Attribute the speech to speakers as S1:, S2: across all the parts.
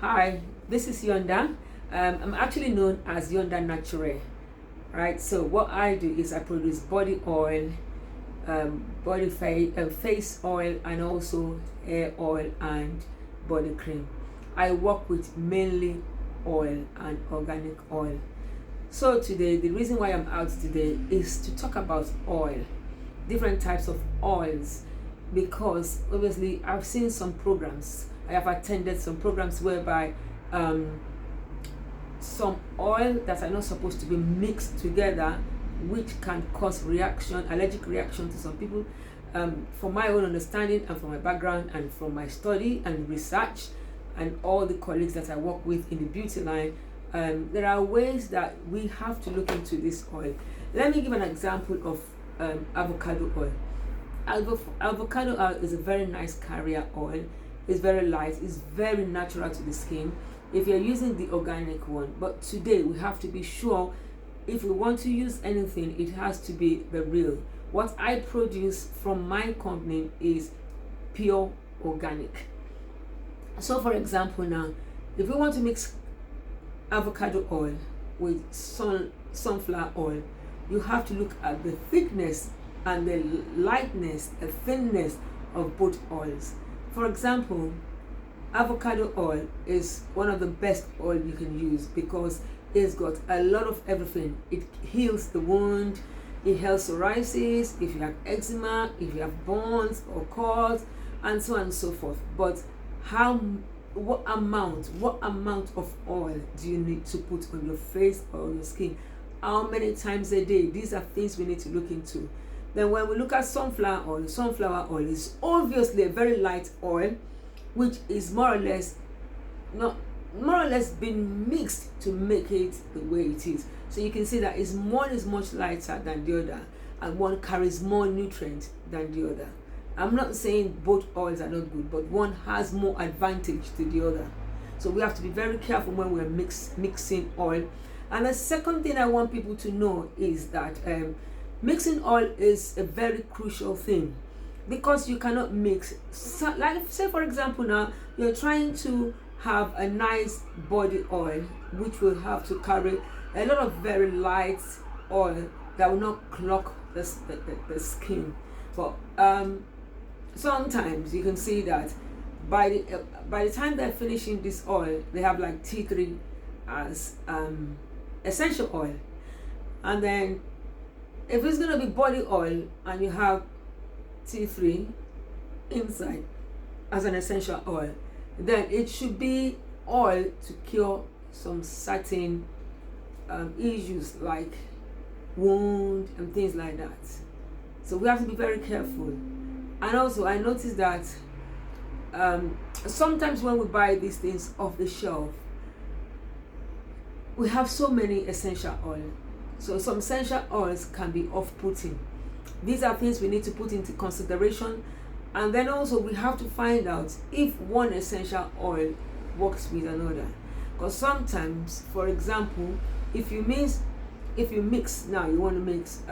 S1: Hi, this is Yonda. I'm actually known as Yonda Naturel, right? So what I do is I produce body oil, face oil, and also hair oil and body cream. I work with mainly oil and organic oil. So today, the reason why I'm out today is to talk about oil, different types of oils, because obviously I've seen some programs. I have attended some programs whereby some oil that are not supposed to be mixed together, which can cause allergic reaction to some people. From my own understanding and from my background and from my study and research and all the colleagues that I work with in the beauty line, there are ways that we have to look into this oil. Let me give an example of avocado oil. Avocado oil is a very nice carrier oil. It's very light, it's very natural to the skin if you're using the organic one. But today we have to be sure, if we want to use anything, it has to be the real. What I produce from my company is pure organic. So for example, now if we want to mix avocado oil with sunflower oil, you have to look at the thickness and the lightness, the thinness of both oils. For example, avocado oil is one of the best oil you can use because it's got a lot of everything. It heals the wound, it helps psoriasis, if you have eczema, if you have burns or cords, and so on and so forth. But what amount of oil do you need to put on your face or on your skin? How many times a day? These are things we need to look into. Then when we look at sunflower oil is obviously a very light oil, which is more or less been mixed to make it the way it is. So you can see that one is much lighter than the other, and one carries more nutrients than the other. I'm not saying both oils are not good, but one has more advantage to the other. So we have to be very careful when we're mixing oil. And the second thing I want people to know is that mixing oil is a very crucial thing, because you cannot mix, like say for example now you're trying to have a nice body oil which will have to carry a lot of very light oil that will not clog the skin. But sometimes you can see that by the time they're finishing this oil, they have like T3 as essential oil, and then if it's going to be body oil and you have T3 inside as an essential oil, then it should be oil to cure some certain issues like wound and things like that. So we have to be very careful. And also I noticed that sometimes when we buy these things off the shelf, we have so many essential oils. So some essential oils can be off-putting. These are things we need to put into consideration. And then also we have to find out if one essential oil works with another. Because sometimes, for example, if you mix now, you want to mix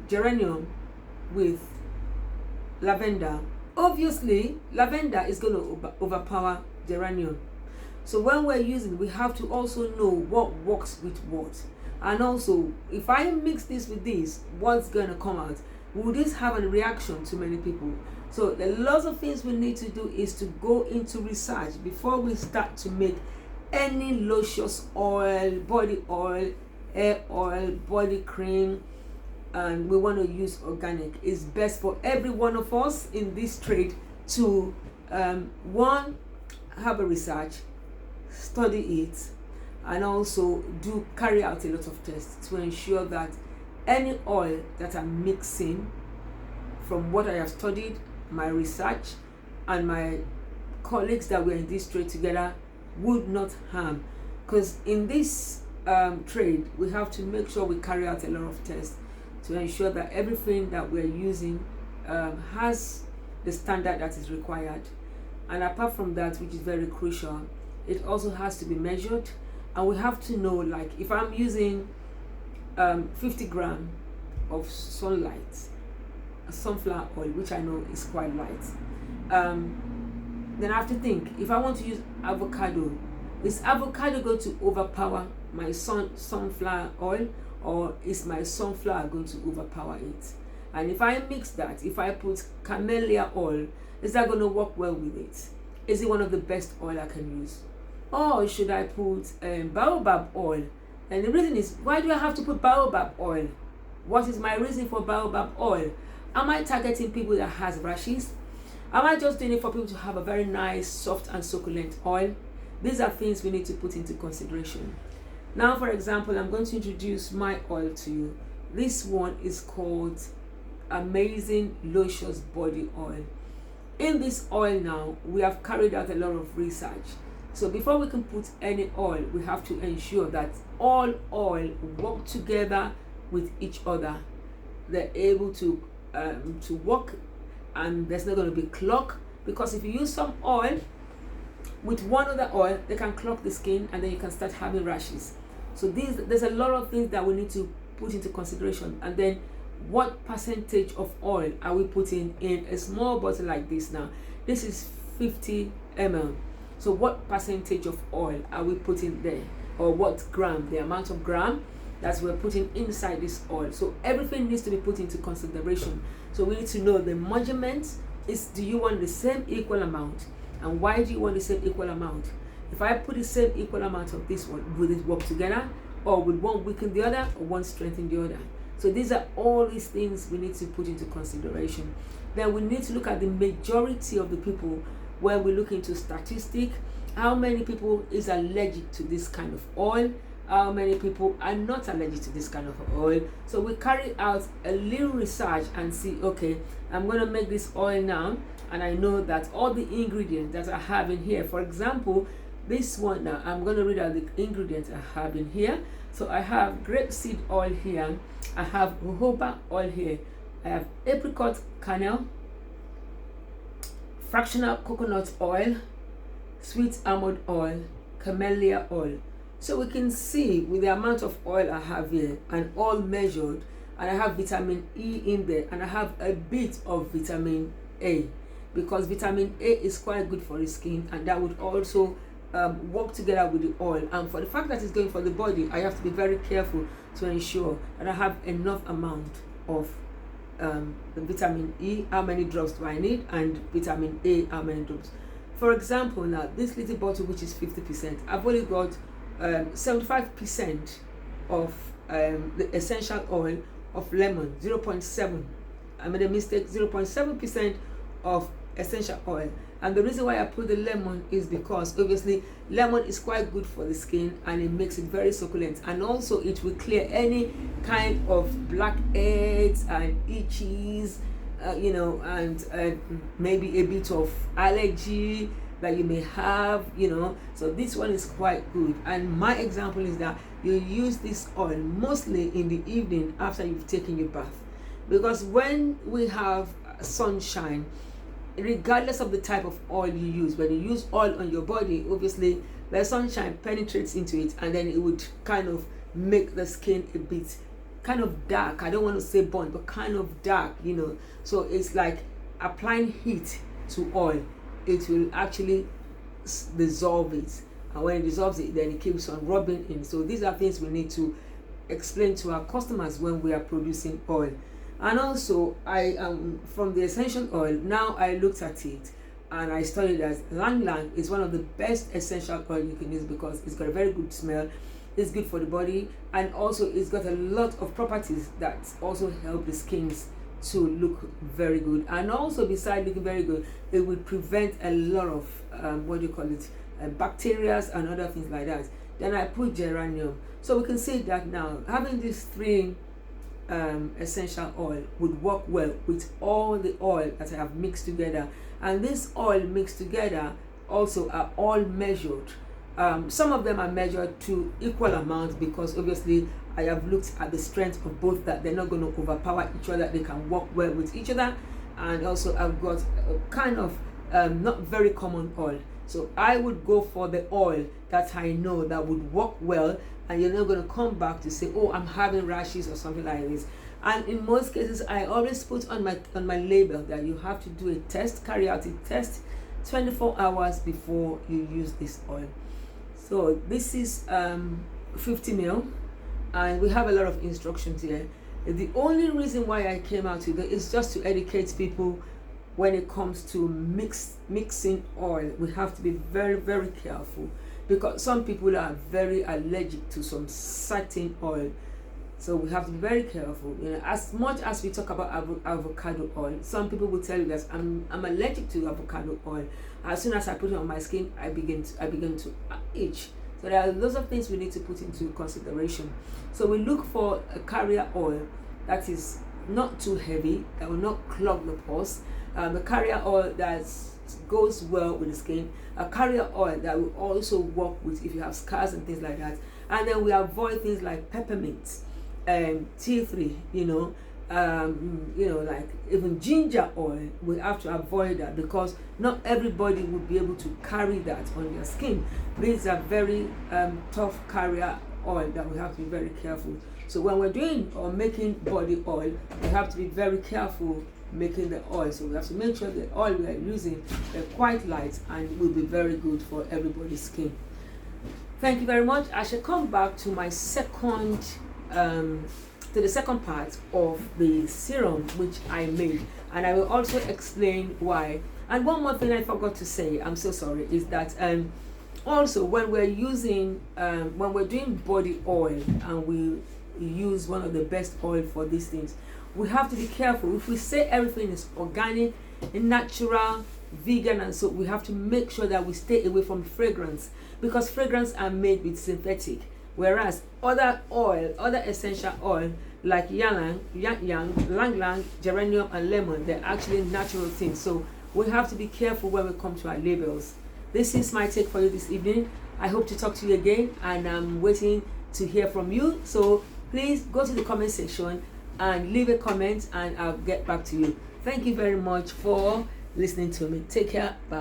S1: geranium with lavender, obviously lavender is going to overpower geranium. So when we're using, we have to also know what works with what. And also, if I mix this with this, what's going to come out? Will this have a reaction to many people? So the lots of things we need to do is to go into research before we start to make any luscious oil, body oil, hair oil, body cream, and we want to use organic. It's best for every one of us in this trade to one, have a research, study it, and also carry out a lot of tests to ensure that any oil that I'm mixing, from what I have studied, my research, and my colleagues that we're in this trade together, would not harm. Because in this trade, we have to make sure we carry out a lot of tests to ensure that everything that we're using has the standard that is required. And apart from that, which is very crucial, it also has to be measured. And we have to know, like if I'm using 50 grams of sunflower oil, which I know is quite light, then I have to think, if I want to use avocado Is avocado going to overpower my sunflower oil, or is my sunflower going to overpower it? And if I mix that, if I put camellia oil, is that going to work well with it? Is it one of the best oil I can use? Or should I put baobab oil? And the reason is, why do I have to put baobab oil? What is my reason for baobab oil? Am I targeting people that has rashes? Am I just doing it for people to have a very nice, soft and succulent oil? These are things we need to put into consideration. Now, for example, I'm going to introduce my oil to you. This one is called Amazing Luscious Body Oil. In this oil now, we have carried out a lot of research. So before we can put any oil, we have to ensure that all oil work together with each other. They're able to work, and there's not going to be clog, because if you use some oil with one other oil, they can clog the skin and then you can start having rashes. So there's a lot of things that we need to put into consideration. And then, what percentage of oil are we putting in a small bottle like this? Now this is 50 ml. So what percentage of oil are we putting there, or what gram, the amount of gram that we're putting inside this oil? So everything needs to be put into consideration. So we need to know the measurements. Do you want the same equal amount, and why do you want the same equal amount? If I put the same equal amount of this one, will it work together, or will one weaken the other, or one strengthen the other? So these are all these things we need to put into consideration. Then we need to look at the majority of the people when we look into statistic. How many people is allergic to this kind of oil? How many people are not allergic to this kind of oil? So we carry out a little research and see, okay, I'm going to make this oil now, and I know that all the ingredients that I have in here, for example, this one now, I'm going to read out the ingredients I have in here. So I have grapeseed oil here, I have jojoba oil here, I have apricot kernel, fractional coconut oil, sweet almond oil, camellia oil. So we can see with the amount of oil I have here, and all measured, and I have vitamin E in there, and I have a bit of vitamin A, because vitamin A is quite good for the skin, and that would also work together with the oil. And for the fact that it's going for the body, I have to be very careful to ensure that I have enough amount of the vitamin E, how many drops do I need, and vitamin A, how many drops. For example, now this little bottle, which is 50%, I've only got 75% of the essential oil of lemon, 0.7. I made a mistake, 0.7% of essential oil. And the reason why I put the lemon is because obviously lemon is quite good for the skin, and it makes it very succulent, and also it will clear any kind of blackheads and itches, and maybe a bit of allergy that you may have, so this one is quite good. And my example is that you use this oil mostly in the evening after you've taken your bath, because when we have sunshine, regardless of the type of oil you use, when you use oil on your body, obviously the sunshine penetrates into it, and then it would kind of make the skin a bit kind of dark. I don't want to say burnt, but kind of dark, so it's like applying heat to oil. It will actually dissolve it, and when it dissolves it, then it keeps on rubbing in. So these are things we need to explain to our customers when we are producing oil. And also, I from the essential oil, now I looked at it and I studied that Lang Lang is one of the best essential oil you can use, because it's got a very good smell, it's good for the body, and also it's got a lot of properties that also help the skins to look very good. And also, besides looking very good, it will prevent a lot of bacteria and other things like that. Then I put geranium. So we can see that now having these three essential oil would work well with all the oil that I have mixed together. And this oil mixed together also are all measured. Some of them are measured to equal amounts, because obviously I have looked at the strength of both, that they're not going to overpower each other, they can work well with each other. And also I've got a kind of not very common oil, so I would go for the oil that I know that would work well, and you're not going to come back to say, oh, I'm having rashes or something like this. And in most cases, I always put on my label that you have to do a test, carry out a test 24 hours before you use this oil. So this is 50 ml, and we have a lot of instructions here. The only reason why I came out today is just to educate people when it comes to mixing oil. We have to be very, very careful, because some people are very allergic to some certain oil. So we have to be very careful. As much as we talk about avocado oil, some people will tell you that I'm allergic to avocado oil. As soon as I put it on my skin, I begin to itch. So there are lots of things we need to put into consideration. So we look for a carrier oil that is not too heavy, that will not clog the pores. A carrier oil that goes well with the skin. A carrier oil that will also work with if you have scars and things like that. And then we avoid things like peppermint, tea tree, like even ginger oil. We have to avoid that, because not everybody would be able to carry that on their skin. These are very tough carrier oil that we have to be very careful. So when we're doing or making body oil, we have to be very careful making the oil. So we have to make sure the oil we are using is quite light and will be very good for everybody's skin. Thank you very much. I shall come back to my second to the second part of the serum which I made, and I will also explain why. And one more thing I forgot to say, I'm so sorry, is that also when we're using when we're doing body oil and we use one of the best oil for these things, we have to be careful. If we say everything is organic, natural, vegan, and so we have to make sure that we stay away from fragrance, because fragrance are made with synthetic, whereas other essential oil like ylang ylang, geranium, and lemon, they're actually natural things. So we have to be careful when we come to our labels. This is my take for you this evening. I hope to talk to you again, and I'm waiting to hear from you. So please go to the comment section and leave a comment, and I'll get back to you. Thank you very much for listening to me. Take care. Bye.